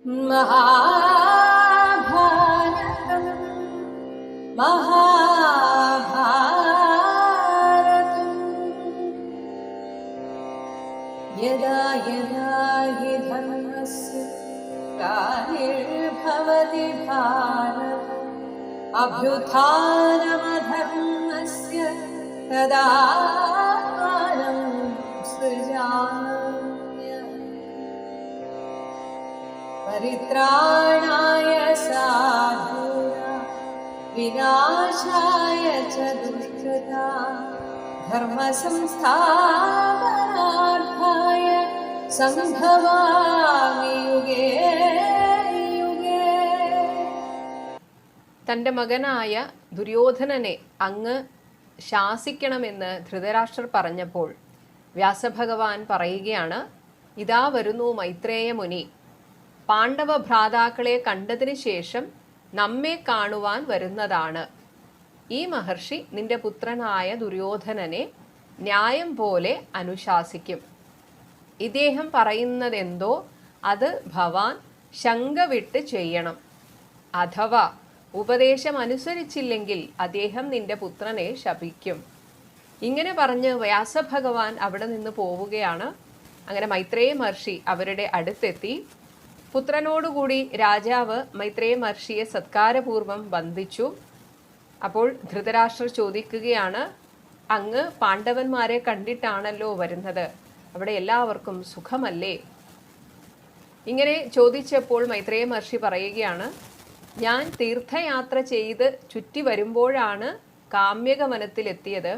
महाभारतं महाभारतं यदा यदा हि धर्मस्य ग्लानिर्भवति भारत अभ्युत्थानमधर्मस्य तदात्मानं सृजाम्यहम् परित्राणाय साधूनां विनाशाय च दुष्कृतां धर्मसंस्थापनार्थाय സംഭവാമി യുഗേ യുഗേ. തൻ്റെ മകനായ ദുര്യോധനനെ അങ്ങ് ശാസിക്കണമെന്ന് ധൃതരാഷ്ട്രർ പറഞ്ഞപ്പോൾ വ്യാസഭഗവാൻ പറയുകയാണ്, ഇതാ വരുന്നു മൈത്രേയ മുനി. പാണ്ഡവ ഭ്രാതാക്കളെ കണ്ടതിന് ശേഷം നമ്മെ കാണുവാൻ വരുന്നതാണ്. ഈ മഹർഷി നിന്റെ പുത്രനായ ദുര്യോധനനെ ന്യായം പോലെ അനുശാസിക്കും. ഇദ്ദേഹം പറയുന്നതെന്തോ അത് ഭവാൻ ശങ്ക വിട്ട് ചെയ്യണം. അഥവാ ഉപദേശം അനുസരിച്ചില്ലെങ്കിൽ അദ്ദേഹം നിന്റെ പുത്രനെ ശപിക്കും. ഇങ്ങനെ പറഞ്ഞ് വ്യാസഭഗവാൻ അവിടെ നിന്ന് പോവുകയാണ്. അങ്ങനെ മൈത്രേയ മഹർഷി അവരുടെ അടുത്തെത്തി. പുത്രനോടുകൂടി രാജാവ് മൈത്രേയ മഹർഷിയെ സത്കാരപൂർവം വന്ദിച്ചു. അപ്പോൾ ധൃതരാഷ്ട്രർ ചോദിക്കുകയാണ്, അങ്ങ് പാണ്ഡവന്മാരെ കണ്ടിട്ടാണല്ലോ വരുന്നത്, അവിടെ എല്ലാവർക്കും സുഖമല്ലേ? ഇങ്ങനെ ചോദിച്ചപ്പോൾ മൈത്രേയ മഹർഷി പറയുകയാണ്, ഞാൻ തീർത്ഥയാത്ര ചെയ്ത് ചുറ്റി വരുമ്പോഴാണ് കാമ്യകവനത്തിലെത്തിയത്.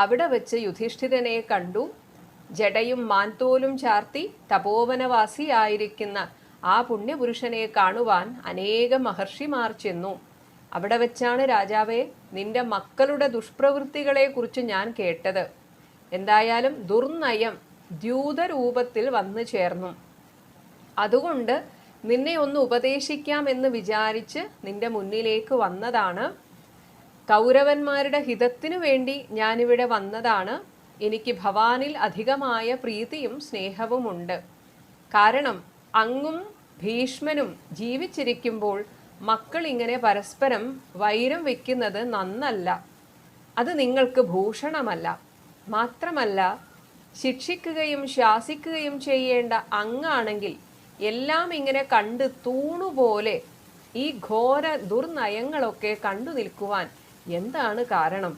അവിടെ വെച്ച് യുധിഷ്ഠിരനെ കണ്ടു. ജടയും മാൻതോലും ചാർത്തി തപോവനവാസിയായിരിക്കുന്ന ആ പുണ്യപുരുഷനെ കാണുവാൻ അനേകം മഹർഷിമാർ ചെന്നു. അവിടെ വെച്ചാണ് രാജാവേ നിന്റെ മക്കളുടെ ദുഷ്പ്രവൃത്തികളെ കുറിച്ച് ഞാൻ കേട്ടത്. എന്തായാലും ദുർനയം ദ്യൂതരൂപത്തിൽ വന്നു ചേർന്നു. അതുകൊണ്ട് നിന്നെ ഒന്ന് ഉപദേശിക്കാമെന്ന് വിചാരിച്ച് നിന്റെ മുന്നിലേക്ക് വന്നതാണ്. കൗരവന്മാരുടെ ഹിതത്തിനു വേണ്ടി ഞാനിവിടെ വന്നതാണ്. എനിക്ക് ഭവാനിൽ അധികമായ പ്രീതിയും സ്നേഹവുമുണ്ട്. കാരണം അങ്ങും ഭീഷ്മനും ജീവിച്ചിരിക്കുമ്പോൾ മക്കൾ ഇങ്ങനെ പരസ്പരം വൈരം വെക്കുന്നത് നന്നല്ല. അത് നിങ്ങൾക്ക് ഭൂഷണമല്ല. മാത്രമല്ല, ശിക്ഷിക്കുകയും ശാസിക്കുകയും ചെയ്യേണ്ട അങ്ങാണെങ്കിൽ എല്ലാം ഇങ്ങനെ കണ്ട് തൂണുപോലെ ഈ ഘോര ദുർനയങ്ങളൊക്കെ കണ്ടു നിൽക്കുവാൻ എന്താണ് കാരണം?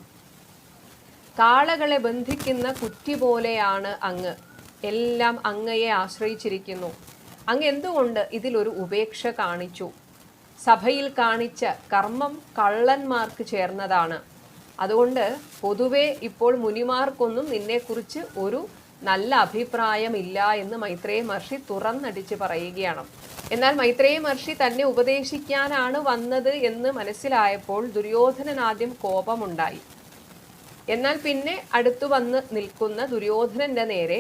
കാളകളെ ബന്ധിക്കുന്ന കുറ്റി പോലെയാണ് അങ്ങ്. എല്ലാം അങ്ങയെ ആശ്രയിച്ചിരിക്കുന്നു. അങ്ങ് എന്തുകൊണ്ട് ഇതിലൊരു ഉപേക്ഷ കാണിച്ചു? സഭയിൽ കാണിച്ച കർമ്മം കള്ളന്മാർക്ക് ചേർന്നതാണ്. അതുകൊണ്ട് പൊതുവെ ഇപ്പോൾ മുനിമാർക്കൊന്നും നിന്നെക്കുറിച്ച് ഒരു നല്ല അഭിപ്രായമില്ല എന്ന് മൈത്രേയ മഹർഷി തുറന്നടിച്ച് പറയുകയാണ്. എന്നാൽ മൈത്രേയ മഹർഷി തന്നെ ഉപദേശിക്കാനാണ് വന്നത് എന്ന് മനസ്സിലായപ്പോൾ ദുര്യോധനൻ ആദ്യം കോപമുണ്ടായി. എന്നാൽ പിന്നെ അടുത്തു വന്ന് നിൽക്കുന്ന ദുര്യോധനന്റെ നേരെ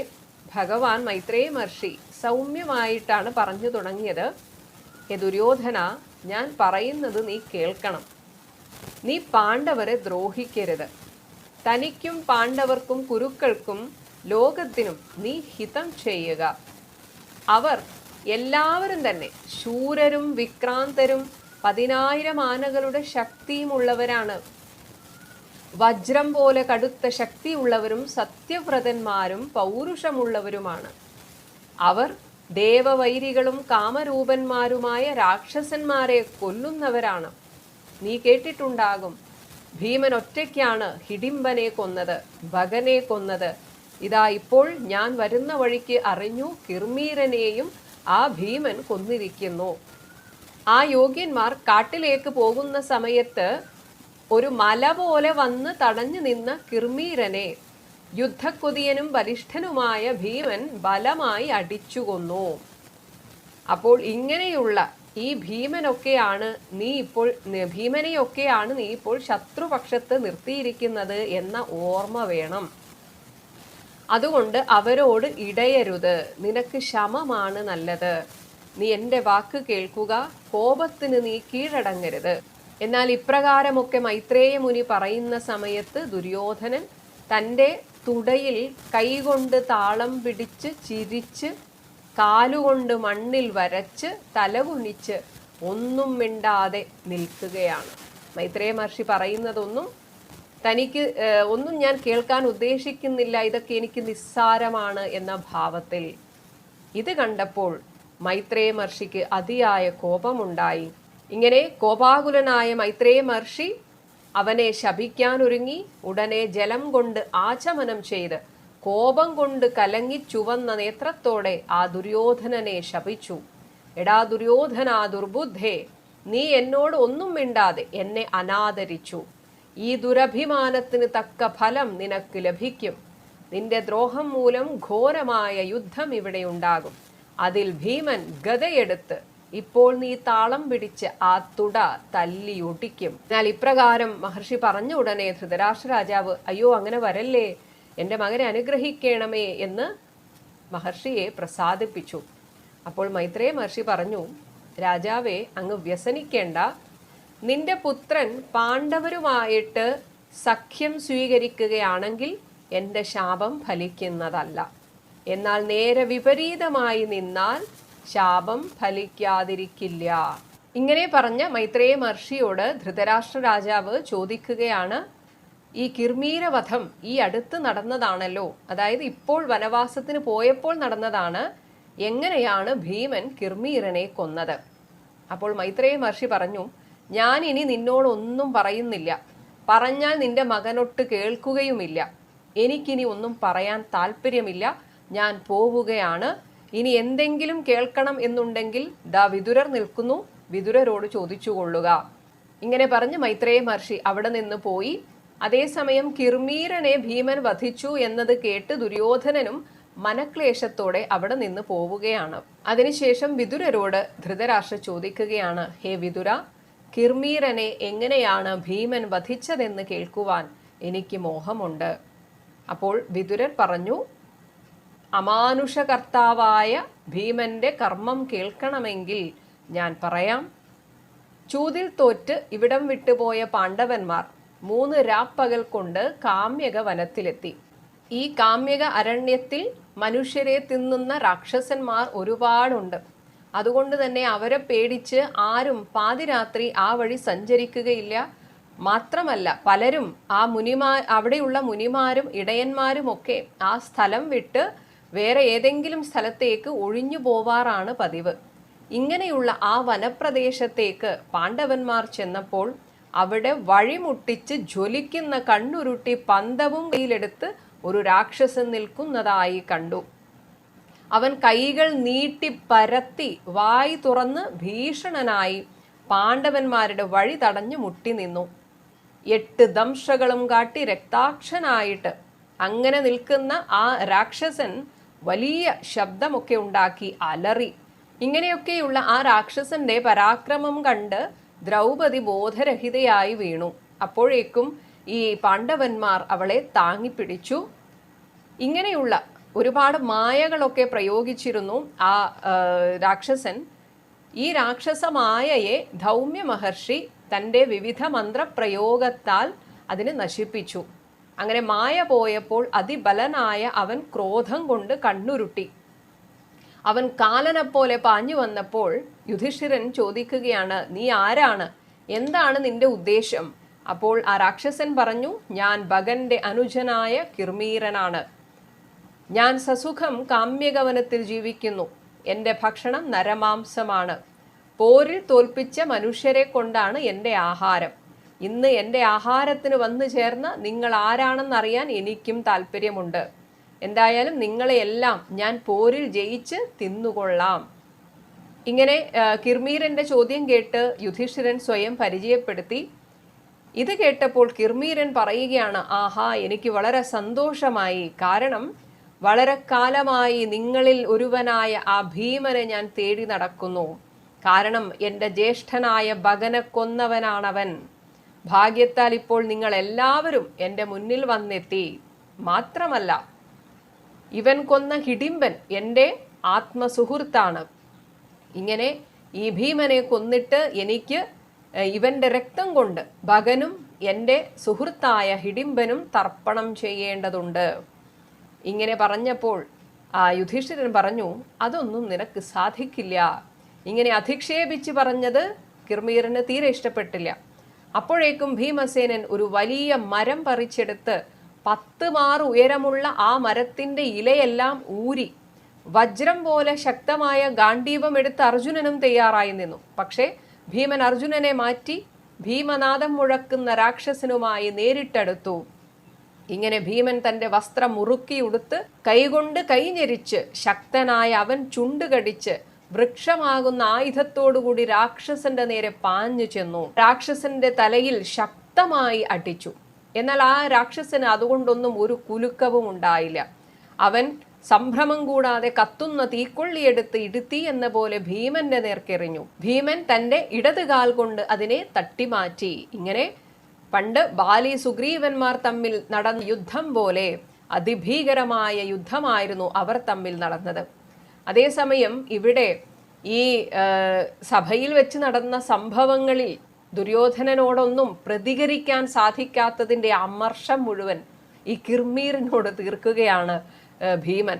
ഭഗവാൻ മൈത്രേയ മഹർഷി സൗമ്യമായിട്ടാണ് പറഞ്ഞു തുടങ്ങിയത്. ഹേ ദുര്യോധന, ഞാൻ പറയുന്നത് നീ കേൾക്കണം. നീ പാണ്ഡവരെ ദ്രോഹിക്കരുത്. തനിക്കും പാണ്ഡവർക്കും കുരുക്കൾക്കും ലോകത്തിനും നീ ഹിതം ചെയ്യുക. അവർ എല്ലാവരും തന്നെ ശൂരരും വിക്രാന്തരും 10,000 ആനകളുടെ ശക്തിയുമുള്ളവരാണ്. വജ്രം പോലെ കടുത്ത ശക്തിയുള്ളവരും സത്യവ്രതന്മാരും പൗരുഷമുള്ളവരുമാണ്. അവർ ദേവവൈരികളും കാമരൂപന്മാരുമായ രാക്ഷസന്മാരെ കൊല്ലുന്നവരാണ്. നീ കേട്ടിട്ടുണ്ടാകും, ഭീമൻ ഒറ്റയ്ക്കാണ് ഹിഡിംബനെ കൊന്നത്, ഭഗനെ കൊന്നത്. ഇതാ ഇപ്പോൾ ഞാൻ വരുന്ന വഴിക്ക് അറിഞ്ഞു, കിർമീരനെയും ആ ഭീമൻ കൊന്നിരിക്കുന്നു. ആ യോഗ്യന്മാർ കാട്ടിലേക്ക് പോകുന്ന സമയത്ത് ഒരു മല പോലെ വന്ന് തടഞ്ഞു നിന്ന കിർമീരനെ യുദ്ധക്കൊതിയനും ബലിഷ്ഠനുമായ ഭീമൻ ബലമായി അടിച്ചു കൊന്നു. അപ്പോൾ ഇങ്ങനെയുള്ള ഈ ഭീമനെയൊക്കെയാണ് നീ ഇപ്പോൾ ശത്രുപക്ഷത്ത് നിർത്തിയിരിക്കുന്നത് എന്ന ഓർമ്മ വേണം. അതുകൊണ്ട് അവരോട് ഇടയരുത്. നിനക്ക് ശമമാണ് നല്ലത്. നീ എൻ്റെ വാക്ക് കേൾക്കുക. കോപത്തിന് നീ കീഴടങ്ങരുത്. എന്നാൽ ഇപ്രകാരമൊക്കെ മൈത്രേയ മുനി പറയുന്ന സമയത്ത് ദുര്യോധനൻ തൻ്റെ തുടയിൽ കൈകൊണ്ട് താളം പിടിച്ച് ചിരിച്ച് കാലുകൊണ്ട് മണ്ണിൽ വരച്ച് തലകുനിച്ച് ഒന്നും മിണ്ടാതെ നിൽക്കുകയാണ്. മൈത്രേയ മഹർഷി പറയുന്നതൊന്നും തനിക്ക് ഒന്നും ഞാൻ കേൾക്കാൻ ഉദ്ദേശിക്കുന്നില്ല, ഇതൊക്കെ എനിക്ക് നിസ്സാരമാണ് എന്ന ഭാവത്തിൽ. ഇത് കണ്ടപ്പോൾ മൈത്രേയ മഹർഷിക്ക് അതിയായ കോപമുണ്ടായി. ഇങ്ങനെ കോപാകുലനായ മൈത്രേയ മഹർഷി അവനെ ശപിക്കാനൊരുങ്ങി. ഉടനെ ജലം കൊണ്ട് ആചമനം ചെയ്ത് കോപം കൊണ്ട് കലങ്ങി ചുവന്ന നേത്രത്തോടെ ആ ദുര്യോധനനെ ശപിച്ചു. എടാ ദുര്യോധന ദുർബുദ്ധേ, നീ എന്നോട് ഒന്നും മിണ്ടാതെ എന്നെ അനാദരിച്ചു. ഈ ദുരഭിമാനത്തിന് തക്ക ഫലം നിനക്ക് ലഭിക്കും. നിന്റെ ദ്രോഹം മൂലം ഘോരമായ യുദ്ധം ഇവിടെ ഉണ്ടാകും. അതിൽ ഭീമൻ ഗദയെടുത്ത് ഇപ്പോൾ നീ താളം പിടിച്ച് ആ തുട തല്ലിയൊടിക്കും. എന്നാൽ ഇപ്രകാരം മഹർഷി പറഞ്ഞ ഉടനെ ധൃതരാഷ്ട്ര രാജാവ്, അയ്യോ അങ്ങനെ വരല്ലേ, എൻ്റെ മകനെ അനുഗ്രഹിക്കണമേ എന്ന് മഹർഷിയെ പ്രസാദിപ്പിച്ചു. അപ്പോൾ മൈത്രേയ മഹർഷി പറഞ്ഞു, രാജാവേ, അങ്ങ് വ്യസനിക്കേണ്ട. നിന്റെ പുത്രൻ പാണ്ഡവരുമായിട്ട് സഖ്യം സ്വീകരിക്കുകയാണെങ്കിൽ എൻ്റെ ശാപം ഫലിക്കുന്നതല്ല. എന്നാൽ നേരെ വിപരീതമായി നിന്നാൽ ശാപം ഫലിക്കാതിരിക്കില്ല. ഇങ്ങനെ പറഞ്ഞ മൈത്രേയ മഹർഷിയോട് ധൃതരാഷ്ട്ര രാജാവ് ചോദിക്കുകയാണ്, ഈ കിർമീരവധം ഈ അടുത്ത് നടന്നതാണല്ലോ, അതായത് ഇപ്പോൾ വനവാസത്തിന് പോയപ്പോൾ നടന്നതാണ്. എങ്ങനെയാണ് ഭീമൻ കിർമീരനെ കൊന്നത്? അപ്പോൾ മൈത്രേയ മഹർഷി പറഞ്ഞു, ഞാൻ ഇനി നിന്നോടൊന്നും പറയുന്നില്ല. പറഞ്ഞാൽ നിന്റെ മകനൊട്ട് കേൾക്കുകയുമില്ല. എനിക്കിനി ഒന്നും പറയാൻ താല്പര്യമില്ല. ഞാൻ പോവുകയാണ്. ഇനി എന്തെങ്കിലും കേൾക്കണം എന്നുണ്ടെങ്കിൽ ദാ വിതുരർ നിൽക്കുന്നു, വിതുരരോട് ചോദിച്ചു കൊള്ളുക. ഇങ്ങനെ പറഞ്ഞ് മൈത്രേയ മഹർഷി അവിടെ നിന്ന് പോയി. അതേസമയം കിർമീരനെ ഭീമൻ വധിച്ചു എന്നത് കേട്ട് ദുര്യോധനനും മനക്ലേശത്തോടെ അവിടെ നിന്ന് പോവുകയാണ്. അതിനുശേഷം വിതുരരോട് ധൃതരാഷ്ട്ര ചോദിക്കുകയാണ്, ഹേ വിതുര, കിർമീരനെ എങ്ങനെയാണ് ഭീമൻ വധിച്ചതെന്ന് കേൾക്കുവാൻ എനിക്ക് മോഹമുണ്ട്. അപ്പോൾ വിതുരർ പറഞ്ഞു, അമാനുഷകർത്താവായ ഭീമന്റെ കർമ്മം കേൾക്കണമെങ്കിൽ ഞാൻ പറയാം. ചൂതിൽ തോറ്റ് ഇവിടം വിട്ടുപോയ പാണ്ഡവന്മാർ 3 രാപ്പകൽ കൊണ്ട് കാമ്യക വനത്തിലെത്തി. ഈ കാമ്യക അരണ്യത്തിൽ മനുഷ്യരെ തിന്നുന്ന രാക്ഷസന്മാർ ഒരുപാടുണ്ട്. അതുകൊണ്ട് തന്നെ അവരെ പേടിച്ച് ആരും പാതിരാത്രി ആ വഴി സഞ്ചരിക്കുകയില്ല. മാത്രമല്ല പലരും അവിടെയുള്ള മുനിമാരും ഇടയന്മാരും ഒക്കെ ആ സ്ഥലം വിട്ട് വേറെ ഏതെങ്കിലും സ്ഥലത്തേക്ക് ഒഴിഞ്ഞു പോവാറാണ് പതിവ്. ഇങ്ങനെയുള്ള ആ വനപ്രദേശത്തേക്ക് പാണ്ഡവന്മാർ ചെന്നപ്പോൾ അവിടെ വഴിമുട്ടിച്ച് ജ്വലിക്കുന്ന കണ്ണുരുട്ടി പന്തവും കയ്യിലെടുത്ത് ഒരു രാക്ഷസൻ നിൽക്കുന്നതായി കണ്ടു. അവൻ കൈകൾ നീട്ടി പരത്തി വായി തുറന്ന് ഭീഷണനായി പാണ്ഡവന്മാരുടെ വഴി തടഞ്ഞു മുട്ടി നിന്നു. 8 ദംശകളും കാട്ടി രക്താക്ഷനായിട്ട് അങ്ങനെ നിൽക്കുന്ന ആ രാക്ഷസൻ വലിയ ശബ്ദമൊക്കെ ഉണ്ടാക്കി അലറി. ഇങ്ങനെയൊക്കെയുള്ള ആ രാക്ഷസന്റെ പരാക്രമം കണ്ട് ദ്രൗപദി ബോധരഹിതയായി വീണു. അപ്പോഴേക്കും ഈ പാണ്ഡവന്മാർ അവളെ താങ്ങിപ്പിടിച്ചു. ഇങ്ങനെയുള്ള ഒരുപാട് മായകളൊക്കെ പ്രയോഗിച്ചിരുന്നു ആ രാക്ഷസൻ. ഈ രാക്ഷസ മായയെ ധൗമ്യ മഹർഷി തൻ്റെ വിവിധ മന്ത്രപ്രയോഗത്താൽ അതിനെ നശിപ്പിച്ചു. അങ്ങനെ മായ പോയപ്പോൾ അതിബലനായ അവൻ ക്രോധം കൊണ്ട് കണ്ണുരുട്ടി. അവൻ കാലനെപ്പോലെ പാഞ്ഞു വന്നപ്പോൾ യുധിഷ്ഠിരൻ ചോദിക്കുകയാണ്, നീ ആരാണ്? എന്താണ് നിന്റെ ഉദ്ദേശം? അപ്പോൾ ആ രാക്ഷസൻ പറഞ്ഞു, ഞാൻ ഭഗന്റെ അനുജനായ കിർമീരനാണ്. ഞാൻ സസുഖം കാമ്യകവനത്തിൽ ജീവിക്കുന്നു. എൻ്റെ ഭക്ഷണം നരമാംസമാണ്. പോരിൽ തോൽപ്പിച്ച മനുഷ്യരെ കൊണ്ടാണ് എൻ്റെ ആഹാരം. ഇന്ന് എൻ്റെ ആഹാരത്തിന് വന്നു ചേർന്ന നിങ്ങൾ ആരാണെന്നറിയാൻ എനിക്കും താല്പര്യമുണ്ട്. എന്തായാലും നിങ്ങളെയെല്ലാം ഞാൻ പോരിൽ ജയിച്ച് തിന്നുകൊള്ളാം. ഇങ്ങനെ കിർമീരന്റെ ചോദ്യം കേട്ട് യുധിഷ്ഠിരൻ സ്വയം പരിചയപ്പെടുത്തി. ഇത് കേട്ടപ്പോൾ കിർമീരൻ പറയുകയാണ്, ആഹാ, എനിക്ക് വളരെ സന്തോഷമായി. കാരണം വളരെ കാലമായി നിങ്ങളിൽ ഒരുവനായ ആ ഭീമനെ ഞാൻ തേടി നടക്കുന്നു. കാരണം എൻ്റെ ജ്യേഷ്ഠനായ ഭഗനെ കൊന്നവനാണവൻ. ഭാഗ്യത്താൽ ഇപ്പോൾ നിങ്ങൾ എല്ലാവരും എൻ്റെ മുന്നിൽ വന്നെത്തി. മാത്രമല്ല ഇവൻ കൊന്ന ഹിഡിംബൻ എൻ്റെ ആത്മസുഹൃത്താണ്. ഇങ്ങനെ ഈ ഭീമനെ കൊന്നിട്ട് എനിക്ക് ഇവൻ്റെ രക്തം കൊണ്ട് ഭഗനും എൻ്റെ സുഹൃത്തായ ഹിഡിംബനും തർപ്പണം ചെയ്യേണ്ടതുണ്ട്. ഇങ്ങനെ പറഞ്ഞപ്പോൾ ആ യുധിഷ്ഠിരൻ പറഞ്ഞു, അതൊന്നും നിനക്ക് സാധിക്കില്ല. ഇങ്ങനെ അധിക്ഷേപിച്ച് പറഞ്ഞത് കിർമീരന് തീരെ ഇഷ്ടപ്പെട്ടില്ല. അപ്പോഴേക്കും ഭീമസേനൻ ഒരു വലിയ മരം പറിച്ചെടുത്ത് 10 മാറ് ഉയരമുള്ള ആ മരത്തിന്റെ ഇലയെല്ലാം ഊരി വജ്രം പോലെ ശക്തമായ ഗാണ്ഡീവം എടുത്ത് അർജുനനും തയ്യാറായി നിന്നു. പക്ഷേ ഭീമൻ അർജുനനെ മാറ്റി ഭീമനാദം മുഴക്കുന്ന രാക്ഷസനുമായി നേരിട്ടടുത്തു. ഇങ്ങനെ ഭീമൻ തന്റെ വസ്ത്രം മുറുക്കിയുടുത്ത് കൈകൊണ്ട് കൈഞ്ഞെരിച്ച് ശക്തനായ അവൻ ചുണ്ടുകടിച്ച് വൃക്ഷമാകുന്ന ആയുധത്തോടുകൂടി രാക്ഷസന്റെ നേരെ പാഞ്ഞു ചെന്നു. രാക്ഷസന്റെ തലയിൽ ശക്തമായി അടിച്ചു. എന്നാൽ ആ രാക്ഷസന് അതുകൊണ്ടൊന്നും ഒരു കുലുക്കവും ഉണ്ടായില്ല. അവൻ സംഭ്രമം കൂടാതെ കത്തുന്ന തീക്കൊള്ളിയെടുത്ത് ഇടുത്തി എന്ന പോലെ ഭീമന്റെ നേർക്കെറിഞ്ഞു. ഭീമൻ തന്റെ ഇടതുകാൽ കൊണ്ട് അതിനെ തട്ടിമാറ്റി. ഇങ്ങനെ പണ്ട് ബാലി സുഗ്രീവന്മാർ തമ്മിൽ നടന്ന യുദ്ധം പോലെ അതിഭീകരമായ യുദ്ധമായിരുന്നു അവർ തമ്മിൽ നടന്നത്. അതേസമയം ഇവിടെ ഈ സഭയിൽ വെച്ച് നടന്ന സംഭവങ്ങളിൽ ദുര്യോധനനോടൊന്നും പ്രതികരിക്കാൻ സാധിക്കാത്തതിൻ്റെ അമർഷം മുഴുവൻ ഈ കിർമീറിനോട് തീർക്കുകയാണ് ഭീമൻ.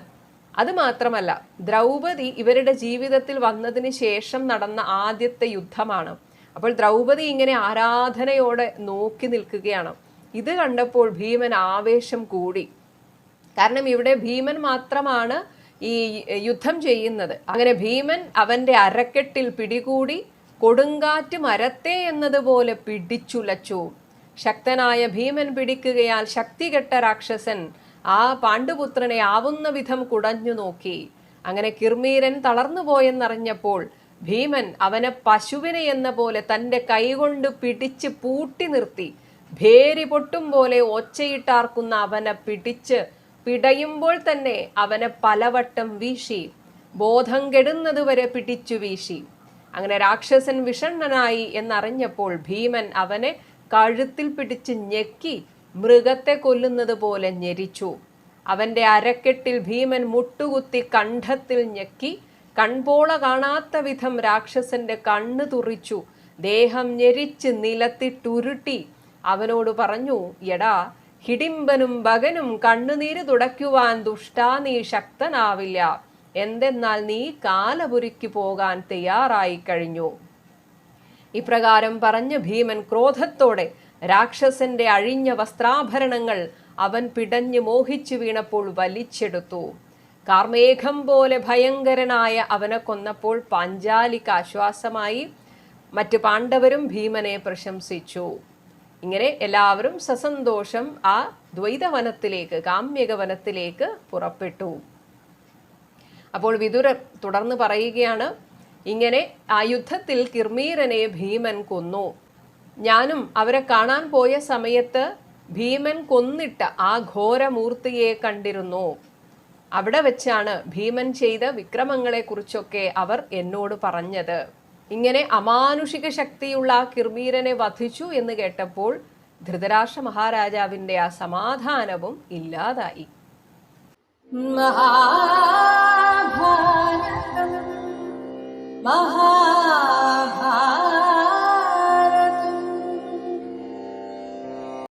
അതുമാത്രമല്ല, ദ്രൗപദി ഇവരുടെ ജീവിതത്തിൽ വന്നതിന് ശേഷം നടന്ന ആദ്യത്തെ യുദ്ധമാണ്. അപ്പോൾ ദ്രൗപദി ഇങ്ങനെ ആരാധനയോടെ നോക്കി നിൽക്കുകയാണ്. ഇത് കണ്ടപ്പോൾ ഭീമൻ ആവേശം കൂടി. കാരണം ഇവിടെ ഭീമൻ മാത്രമാണ് ഈ യുദ്ധം ചെയ്യുന്നത്. അങ്ങനെ ഭീമൻ അവന്റെ അരക്കെട്ടിൽ പിടികൂടി കൊടുങ്കാറ്റ് മരത്തെ എന്നതുപോലെ പിടിച്ചുലച്ചു. ശക്തനായ ഭീമൻ പിടിക്കുകയാൽ ശക്തികെട്ട രാക്ഷസൻ ആ പാണ്ഡുപുത്രനെ ആവുന്ന വിധം കുടഞ്ഞു നോക്കി. അങ്ങനെ കിർമീരൻ തളർന്നുപോയെന്നറിഞ്ഞപ്പോൾ ഭീമൻ അവനെ പശുവിനെ എന്ന പോലെ തൻ്റെ കൈകൊണ്ട് പിടിച്ച് പൂട്ടി നിർത്തി. ഭേരി പൊട്ടും പോലെ ഒച്ചയിട്ടാർക്കുന്ന അവനെ പിടിച്ച് പിടയുമ്പോൾ തന്നെ അവനെ പലവട്ടം വീശി, ബോധം കെടുന്നതുവരെ പിടിച്ചു വീശി. അങ്ങനെ രാക്ഷസൻ വിഷണ്ണനായി എന്നറിഞ്ഞപ്പോൾ ഭീമൻ അവനെ കഴുത്തിൽ പിടിച്ച് ഞെക്കി മൃഗത്തെ കൊല്ലുന്നത് പോലെ ഞെരിച്ചു. അവന്റെ അരക്കെട്ടിൽ ഭീമൻ മുട്ടുകുത്തി കണ്ഠത്തിൽ ഞെക്കി കൺപോള കാണാത്ത വിധം രാക്ഷസന്റെ കണ്ണ് തുറിച്ചു. ദേഹം ഞെരിച്ച് നിലത്തിട്ടുരുട്ടി അവനോട് പറഞ്ഞു, എടാ ഹിഡിംബനും ഭഗനും കണ്ണുനീര് തുടയ്ക്കുവാൻ ദുഷ്ടാ നീ ശക്തനാവില്ല. എന്തെന്നാൽ നീ കാലപുരിക്ക് പോകാൻ തയ്യാറായി കഴിഞ്ഞു. ഇപ്രകാരം പറഞ്ഞ് ഭീമൻ ക്രോധത്തോടെ രാക്ഷസന്റെ അഴിഞ്ഞ വസ്ത്രാഭരണങ്ങൾ അവൻ പിടഞ്ഞു മോഹിച്ചു വീണപ്പോൾ വലിച്ചെടുത്തു. കാർമേഘം പോലെ ഭയങ്കരനായ അവനെ കൊന്നപ്പോൾ പാഞ്ചാലിക്ക് ആശ്വാസമായി. മറ്റു പാണ്ഡവരും ഭീമനെ പ്രശംസിച്ചു. ഇങ്ങനെ എല്ലാവരും സസന്തോഷം ആ ദ്വൈതവനത്തിലേക്ക്, കാമ്യക വനത്തിലേക്ക് പുറപ്പെട്ടു. അപ്പോൾ വിതുരർ തുടർന്ന് പറയുകയാണ്, ഇങ്ങനെ ആ യുദ്ധത്തിൽ കിർമീരനെ ഭീമൻ കൊന്നു. ഞാനും അവരെ കാണാൻ പോയ സമയത്ത് ഭീമൻ കൊന്നിട്ട ആ ഘോരമൂർത്തിയെ കണ്ടിരുന്നു. അവിടെ വെച്ചാണ് ഭീമൻ ചെയ്ത വിക്രമങ്ങളെ കുറിച്ചൊക്കെ അവർ എന്നോട് പറഞ്ഞത്. ഇങ്ങനെ അമാനുഷിക ശക്തിയുള്ള ആ കിർമീരനെ വധിച്ചു എന്ന് കേട്ടപ്പോൾ ധൃതരാഷ്ട്ര മഹാരാജാവിന്റെ ആ സമാധാനവും ഇല്ലാതായി.